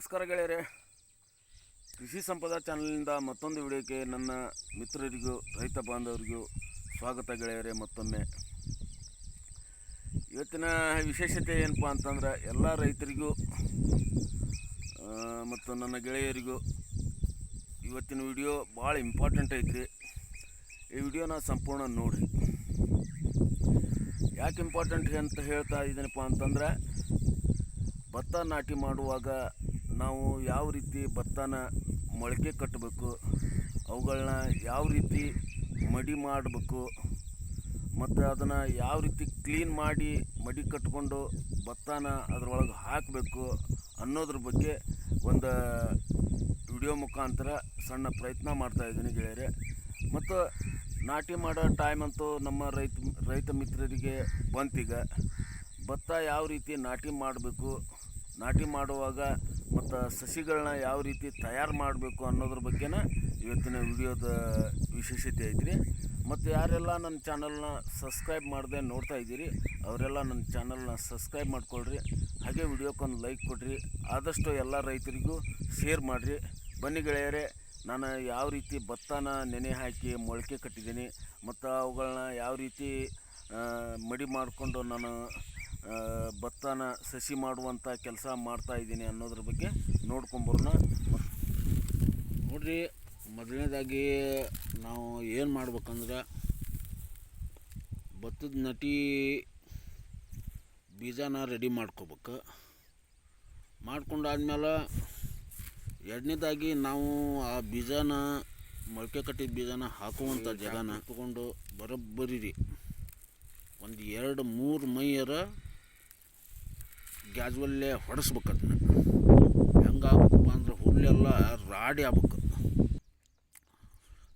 ನಮಸ್ಕಾರ ಗೆಳೆಯರೆ, ಕೃಷಿ ಸಂಪದ ಚಾನಲ್ನಿಂದ ಮತ್ತೊಂದು ವಿಡಿಯೋಕ್ಕೆ ನನ್ನ ಮಿತ್ರರಿಗೂ ರೈತ ಬಾಂಧವರಿಗೂ ಸ್ವಾಗತ ಗೆಳೆಯರೆ. ಮತ್ತೊಮ್ಮೆ ಇವತ್ತಿನ ವಿಶೇಷತೆ ಏನಪ್ಪ ಅಂತಂದ್ರೆ, ಎಲ್ಲ ರೈತರಿಗೂ ಮತ್ತು ನನ್ನ ಗೆಳೆಯರಿಗೂ ಇವತ್ತಿನ ವಿಡಿಯೋ ಭಾಳ ಇಂಪಾರ್ಟೆಂಟ್ ಐತ್ರಿ. ಈ ವಿಡಿಯೋನ ಸಂಪೂರ್ಣ ನೋಡಿರಿ. ಯಾಕೆ ಇಂಪಾರ್ಟೆಂಟ್ ಅಂತ ಹೇಳ್ತಾ ಇದ್ದೀನಪ್ಪ ಅಂತಂದ್ರೆ, ಭತ್ತ ನಾಟಿ ಮಾಡುವಾಗ ನಾವು ಯಾವ ರೀತಿ ಭತ್ತನ ಮೊಳಕೆ ಕಟ್ಟಬೇಕು, ಅವುಗಳನ್ನ ಯಾವ ರೀತಿ ಮಡಿ ಮಾಡಬೇಕು ಮತ್ತು ಅದನ್ನು ಯಾವ ರೀತಿ ಕ್ಲೀನ್ ಮಾಡಿ ಮಡಿ ಕಟ್ಕೊಂಡು ಭತ್ತನ ಅದರೊಳಗೆ ಹಾಕಬೇಕು ಅನ್ನೋದ್ರ ಬಗ್ಗೆ ಒಂದು ವಿಡಿಯೋ ಮುಖಾಂತರ ಸಣ್ಣ ಪ್ರಯತ್ನ ಮಾಡ್ತಾಯಿದ್ದೀನಿ ಗೆಳೆಯರೆ. ಮತ್ತು ನಾಟಿ ಮಾಡೋ ಟೈಮ್ ಅಂತೂ ನಮ್ಮ ರೈತ ಮಿತ್ರರಿಗೆ ಬಂತೀಗ. ಭತ್ತ ಯಾವ ರೀತಿ ನಾಟಿ ಮಾಡಬೇಕು, ನಾಟಿ ಮಾಡುವಾಗ ಮತ್ತು ಸಸಿಗಳನ್ನ ಯಾವ ರೀತಿ ತಯಾರು ಮಾಡಬೇಕು ಅನ್ನೋದ್ರ ಬಗ್ಗೆನ ಇವತ್ತಿನ ವಿಡಿಯೋದ ವಿಶೇಷತೆ ಐತ್ರಿ. ಮತ್ತು ಯಾರೆಲ್ಲ ನನ್ನ ಚಾನಲ್ನ ಸಬ್ಸ್ಕ್ರೈಬ್ ಮಾಡದೆ ನೋಡ್ತಾ ಇದ್ದೀರಿ, ಅವರೆಲ್ಲ ನನ್ನ ಚಾನಲ್ನ ಸಬ್ಸ್ಕ್ರೈಬ್ ಮಾಡ್ಕೊಳ್ರಿ. ಹಾಗೆ ವಿಡಿಯೋಕ್ಕೊಂದು ಲೈಕ್ ಕೊಡಿರಿ. ಆದಷ್ಟು ಎಲ್ಲ ರೈತರಿಗೂ ಶೇರ್ ಮಾಡಿರಿ. ಬನ್ನಿ ಗೆಳೆಯರೆ, ನಾನು ಯಾವ ರೀತಿ ಭತ್ತನ ನೆನೆ ಹಾಕಿ ಮೊಳಕೆ ಕಟ್ಟಿದ್ದೀನಿ ಮತ್ತು ಅವುಗಳನ್ನ ಯಾವ ರೀತಿ ಮಡಿ ಮಾಡಿಕೊಂಡು ನಾನು ಭತ್ತನ ಸಸಿ ಮಾಡುವಂಥ ಕೆಲಸ ಮಾಡ್ತಾಯಿದ್ದೀನಿ ಅನ್ನೋದ್ರ ಬಗ್ಗೆ ನೋಡ್ಕೊಂಬರೋಣ. ನೋಡಿರಿ, ಮೊದಲನೇದಾಗಿ ನಾವು ಏನು ಮಾಡ್ಬೇಕಂದ್ರೆ, ಭತ್ತದ ನಟಿ ಬೀಜನ ರೆಡಿ ಮಾಡ್ಕೋಬೇಕು. ಮಾಡ್ಕೊಂಡಾದ್ಮೇಲೆ ಎರಡನೇದಾಗಿ ನಾವು ಆ ಬೀಜನ ಮೊಳಕೆ ಕಟ್ಟಿದ ಬೀಜನ ಹಾಕುವಂಥ ಜಾಗನ ತಗೊಂಡು ಬರೋಬ್ಬರಿ ಒಂದು 2-3 ಮೈಯರ ಗ್ಯಾಜುವಲ್ಲೇ ಹೊಡೆಸ್ಬೇಕು. ಅದನ್ನ ಹೆಂಗಾಗಬೇಕಪ್ಪ ಅಂದ್ರೆ, ಹುಲ್ಲೆಲ್ಲ ರಾಡಿ ಆಗ್ಬೇಕು.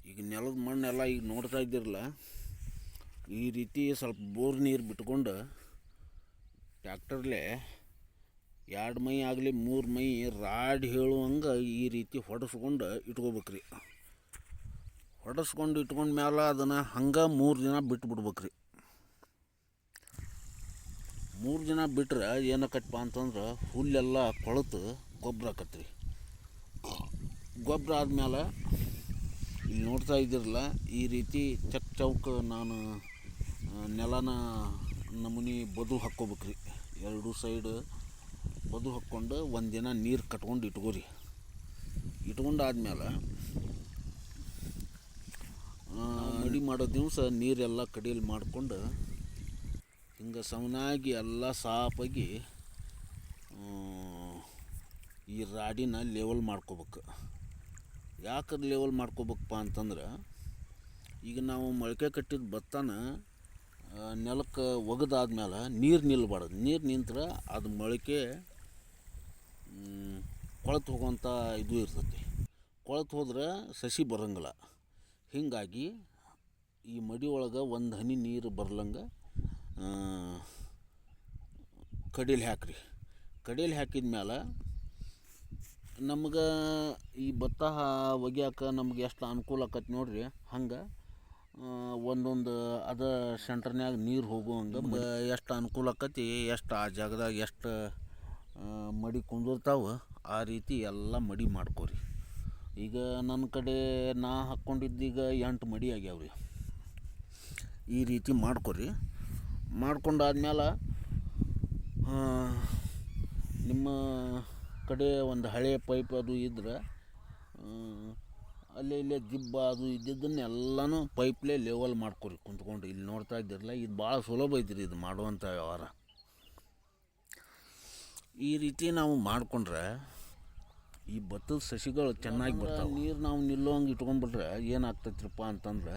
ಈಗ ನೆಲದ ಮಣ್ಣೆಲ್ಲ ಈಗ ನೋಡ್ತಾ ಇದ್ದಿರಲ್ಲ, ಈ ರೀತಿ ಸ್ವಲ್ಪ ಬೋರ್ ನೀರು ಬಿಟ್ಕೊಂಡು ಟ್ಯಾಕ್ಟರ್ಲೆ 2 ಮೈ ಆಗಲಿ 3 ಮೈ ರಾಡಿ ಹೇಳುವಂಗೆ ಈ ರೀತಿ ಹೊಡೆಸ್ಕೊಂಡು ಇಟ್ಕೋಬೇಕ್ರಿ. ಹೊಡೆಸ್ಕೊಂಡು ಇಟ್ಕೊಂಡ ಮ್ಯಾಲ ಅದನ್ನು ಹಂಗೆ 3 ದಿನ ಬಿಟ್ಬಿಡ್ಬೇಕ್ರಿ. 3 ದಿನ ಬಿಟ್ರೆ ಏನಕ್ಕಪ್ಪ ಅಂತಂದ್ರೆ, ಹುಲ್ಲೆಲ್ಲ ಕೊಳೆತು ಗೊಬ್ಬರ ಆಕತ್ರಿ. ಗೊಬ್ಬರ ಆದಮೇಲೆ ಇಲ್ಲಿ ನೋಡ್ತಾ ಇದ್ದಿರಲ್ಲ, ಈ ರೀತಿ ಚೌಕ ನಾನು ನೆಲನ ನಮೂನಿ ಬದು ಹಾಕ್ಕೋಬೇಕ್ರಿ. 2 ಸೈಡ್ ಬದು ಹಾಕ್ಕೊಂಡು ಒಂದಿನ ನೀರು ಕಟ್ಕೊಂಡು ಇಟ್ಕೋರಿ. ಇಟ್ಕೊಂಡಾದ್ಮೇಲೆ ಮಡಿ ಮಾಡೋ ದಿವಸ ನೀರೆಲ್ಲ ಕಡಿಯಲ್ಲಿ ಮಾಡಿಕೊಂಡು ಹಿಂಗೆ ಸಮನಾಗಿ ಎಲ್ಲ ಸಾಫಾಗಿ ಈ ರಾಡಿನ ಲೆವೆಲ್ ಮಾಡ್ಕೋಬೇಕು. ಯಾಕೆ ಲೆವೆಲ್ ಮಾಡ್ಕೋಬೇಕಪ್ಪ ಅಂತಂದ್ರೆ, ಈಗ ನಾವು ಮೊಳಕೆ ಕಟ್ಟಿದ ಭತ್ತನ ನೆಲಕ್ಕೆ ಒಗೆದಾದ್ಮೇಲೆ ನೀರು ನಿಲ್ಲಬಾರ್ದು. ನೀರು ನಿಂತ್ರೆ ಅದು ಮೊಳಕೆ ಕೊಳೆತು ಹೋಗೋವಂಥ ಇದು ಇರ್ತೈತಿ. ಕೊಳೆತು ಹೋದ್ರೆ ಸಸಿ ಬರೋಂಗಿಲ್ಲ. ಹೀಗಾಗಿ ಈ ಮಡಿ ಒಳಗೆ ಒಂದು ಹನಿ ನೀರು ಬರ್ಲಂಗೆ ಕಡೀಲಿ ಹಾಕ್ರಿ. ಕಡೀಲಿ ಹಾಕಿದ ಮೇಲೆ ನಮ್ಗೆ ಈ ಭತ್ತ ಒಗ್ಯಾಕೆ ನಮ್ಗೆ ಎಷ್ಟು ಅನುಕೂಲ ಆಕತಿ ನೋಡ್ರಿ. ಹಂಗೆ ಒಂದೊಂದು ಅದ ಸೆಂಟ್ರ್ನ್ಯಾಗ ನೀರು ಹೋಗುವಂಗೆ ಎಷ್ಟು ಅನುಕೂಲ ಆಕತಿ, ಎಷ್ಟು ಆ ಜಾಗದಾಗ ಎಷ್ಟು ಮಡಿ ಕುಂದಿರ್ತಾವೆ ಆ ರೀತಿ ಎಲ್ಲ ಮಡಿ ಮಾಡ್ಕೋರಿ. ಈಗ ನನ್ನ ಕಡೆ ನಾ ಹಾಕ್ಕೊಂಡಿದ್ದೀಗ 8 ಮಡಿ ಆಗ್ಯಾವ್ರಿ. ಈ ರೀತಿ ಮಾಡ್ಕೊರಿ. ಮಾಡ್ಕೊಂಡಾದ್ಮೇಲೆ ನಿಮ್ಮ ಕಡೆ ಒಂದು ಹಳೆಯ ಪೈಪ್ ಅದು ಇದ್ರೆ ಅಲ್ಲೇ ಇಲ್ಲೇ ಜಿಬ್ಬ ಅದು ಇದ್ದಿದ್ದನ್ನೆಲ್ಲನೂ ಪೈಪ್ಲೇ ಲೆವೆಲ್ ಮಾಡ್ಕೊರಿ ಕುಂತ್ಕೊಂಡು. ಇಲ್ಲಿ ನೋಡ್ತಾ ಇದ್ದಿರಲ್ಲ, ಇದು ಭಾಳ ಸುಲಭ ಐತ್ರಿ ಇದು ಮಾಡುವಂಥ ವ್ಯವಹಾರ. ಈ ರೀತಿ ನಾವು ಮಾಡಿಕೊಂಡ್ರೆ ಈ ಭತ್ತದ ಸಸಿಗಳು ಚೆನ್ನಾಗಿ ಬರ್ತಾವೆ. ನೀರು ನಾವು ನಿಲ್ಲೋಂಗೆ ಇಟ್ಕೊಂಡ್ಬಿಟ್ರೆ ಏನಾಗ್ತೈತ್ರಪ್ಪ ಅಂತಂದ್ರೆ,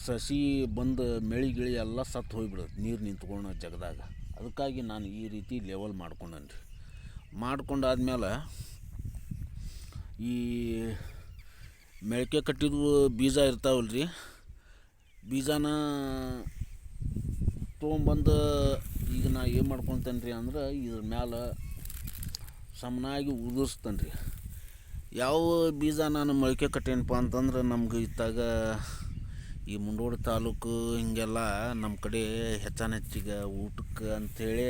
ಸಸಿ ಬಂದು ಮೆಳಿ ಎಲ್ಲ ಸತ್ತು ಹೋಗ್ಬಿಡುತ್ತೆ ನೀರು ನಿಂತ್ಕೊಳ್ಳೋ ಜಾಗದಾಗ. ಅದಕ್ಕಾಗಿ ನಾನು ಈ ರೀತಿ ಲೆವೆಲ್ ಮಾಡ್ಕೊಂಡೇನಿ ರೀ. ಮಾಡ್ಕೊಂಡಾದ್ಮೇಲೆ ಈ ಮೊಳಕೆ ಕಟ್ಟಿದ್ವು ಬೀಜ ಇರ್ತಾವಲ್ಲ ರೀ, ಬೀಜನ ತೊಗೊಂಬಂದು ಈಗ ನಾ ಏನು ಮಾಡ್ಕೊತೇನೆ ರೀ ಅಂದ್ರೆ, ಇದ್ರ ಮ್ಯಾಲೆ ಸಮನಾಗಿ ಉದುರಿಸ್ತೇನೆ ರೀ. ಯಾವ ಬೀಜ ನಾನು ಮೊಳಕೆ ಕಟ್ಟೇನಪ್ಪ ಅಂತಂದ್ರೆ, ನಮ್ಗೆ ಇತ್ತಾಗ ಈ ಮುಂಡಗೋಡ ತಾಲೂಕು ಹಿಂಗೆಲ್ಲ ನಮ್ಮ ಕಡೆ ಹೆಚ್ಚಿಗೆ ಊಟಕ್ಕೆ ಅಂಥೇಳಿ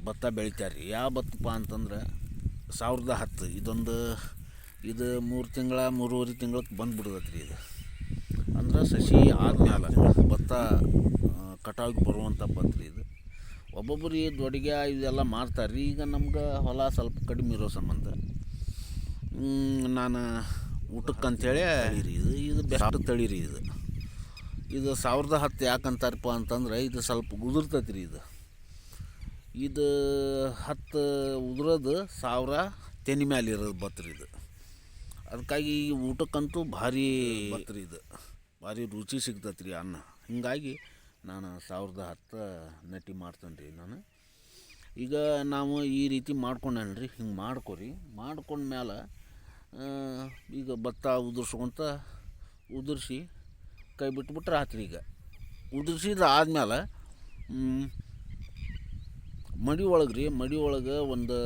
ಭತ್ತ ಬೆಳಿತಾರೆ ರೀ. ಯಾವ ಭತ್ತಪ್ಪ ಅಂತಂದ್ರೆ 1010 ಇದು 3 ತಿಂಗಳ 3.5 ತಿಂಗಳಿಗೆ ಬಂದುಬಿಡ್ತೈತೆ ರೀ. ಇದು ಅಂದ್ರೆ ಸಸಿ ಆದ್ಮೇಲೆ ಭತ್ತ ಕಟಾವಿಗೆ ಬರುವಂಥ ಭತ್ತ ರೀ ಇದು. ಒಬ್ಬೊಬ್ಬರು ದೊಡ್ಗೆ ಇದೆಲ್ಲ ಮಾಡ್ತಾರೆ ರೀ. ಈಗ ನಮ್ಗೆ ಹೊಲ ಸ್ವಲ್ಪ ಕಡಿಮೆ ಇರೋ ಸಂಬಂಧ ನಾನು ಊಟಕ್ಕಂತೇಳಿ ರೀ ಇದು ಬೆಸ್ಟ್ ತಳಿ ರೀ. ಇದು 1010 ಯಾಕಂತಾರಪ್ಪ ಅಂತಂದ್ರೆ ಇದು ಸ್ವಲ್ಪ ಉದುರ್ತೈತೆ ರೀ. ಇದು 10 ಉದುರೋದು 1000 ತೆನೆ ಮ್ಯಾಲೆ ಇರೋದು ಭತ್ತ ರೀ ಇದು. ಅದಕ್ಕಾಗಿ ಈ ಊಟಕ್ಕಂತೂ ಭಾರಿ ಭತ್ತ ರೀ ಇದು. ಭಾರಿ ರುಚಿ ಸಿಗ್ತೈತೆ ರೀ ಅನ್ನ. ಹೀಗಾಗಿ ನಾನು 1010 ನಾಟಿ ಮಾಡ್ತೇನೆ ರೀ ನಾನು. ಈಗ ನಾವು ಈ ರೀತಿ ಮಾಡ್ಕೊಂಡೇನೆ ರೀ. ಹಿಂಗೆ ಮಾಡ್ಕೊಂಡ್ಮೇಲೆ ಈಗ ಭತ್ತ ಉದುರಿಸಿ ಕೈ ಬಿಟ್ಬಿಟ್ರೆ ಆತ್ರಿ. ಈಗ ಉದುರಿಸಿದ ಆದ್ಮೇಲೆ ಮಡಿ ಒಳಗೆ ಒಂದು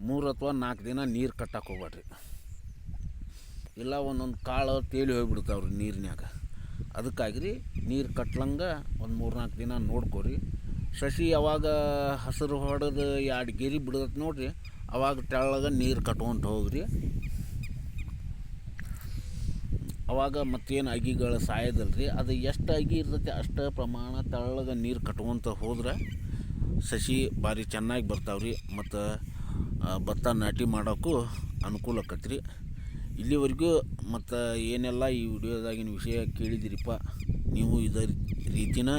3 ಅಥವಾ 4 ದಿನ ನೀರು ಕಟ್ಟಕ್ಕೆ ಹೋಗ್ಬೇಡ್ರಿ. ಇಲ್ಲ ಒಂದೊಂದು ಕಾಳು ತೇಲಿ ಹೋಗ್ಬಿಡ್ತಾವ್ರಿ ನೀರಿನ್ಯಾಗ. ಅದಕ್ಕಾಗಿ ರೀ ನೀರು ಕಟ್ಲಂಗೆ ಒಂದು 3-4 ದಿನ ನೋಡ್ಕೊರಿ. ಸಸಿ ಯಾವಾಗ ಹಸಿರು ಹೊಡೆದು 2 ಗೆರೆ ಬಿಡ್ತೈತೆ ನೋಡಿರಿ, ಅವಾಗ ತೆಳ್ಳಗೆ ನೀರು ಕಟ್ಕೊಂತ ಹೋಗ್ರಿ. ಅವಾಗ ಮತ್ತೇನು ಅಗಿಗಳು ಸಾಯೋದಲ್ರಿ. ಅದು ಎಷ್ಟು ಅಗಿ ಇರ್ತೈತೆ ಅಷ್ಟು ಪ್ರಮಾಣ ತೆಳ್ಳಗೆ ನೀರು ಕಟ್ಕೊತ ಹೋದ್ರೆ ಸಸಿ ಭಾರಿ ಚೆನ್ನಾಗಿ ಬರ್ತಾವ್ರಿ. ಮತ್ತು ಭತ್ತ ನಾಟಿ ಮಾಡೋಕ್ಕೂ ಅನುಕೂಲ ಆಕೈತೆ ರೀ. ಇಲ್ಲಿವರೆಗೂ ಮತ್ತು ಏನೆಲ್ಲ ಈ ವಿಡಿಯೋದಾಗಿನ ವಿಷಯ ಕೇಳಿದಿರಿಪ್ಪ, ನೀವು ಇದೇ ರೀತಿನ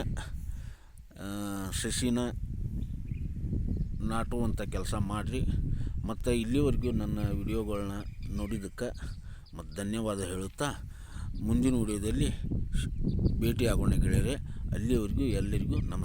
ಸಸಿನ ನಾಟುವಂಥ ಕೆಲಸ ಮಾಡಿರಿ. ಮತ್ತು ಇಲ್ಲಿವರೆಗೂ ನನ್ನ ವಿಡಿಯೋಗಳನ್ನ ನೋಡಿದ್ದಕ್ಕೆ ಮತ್ತು ಧನ್ಯವಾದ ಹೇಳುತ್ತಾ ಮುಂದಿನ ವಿಡಿಯೋದಲ್ಲಿ ಭೇಟಿ ಆಗೋಣ ಗೆಳೆಯರೆ. ಅಲ್ಲಿವರೆಗೂ ಎಲ್ಲರಿಗೂ ನಮಸ್ಕಾರ.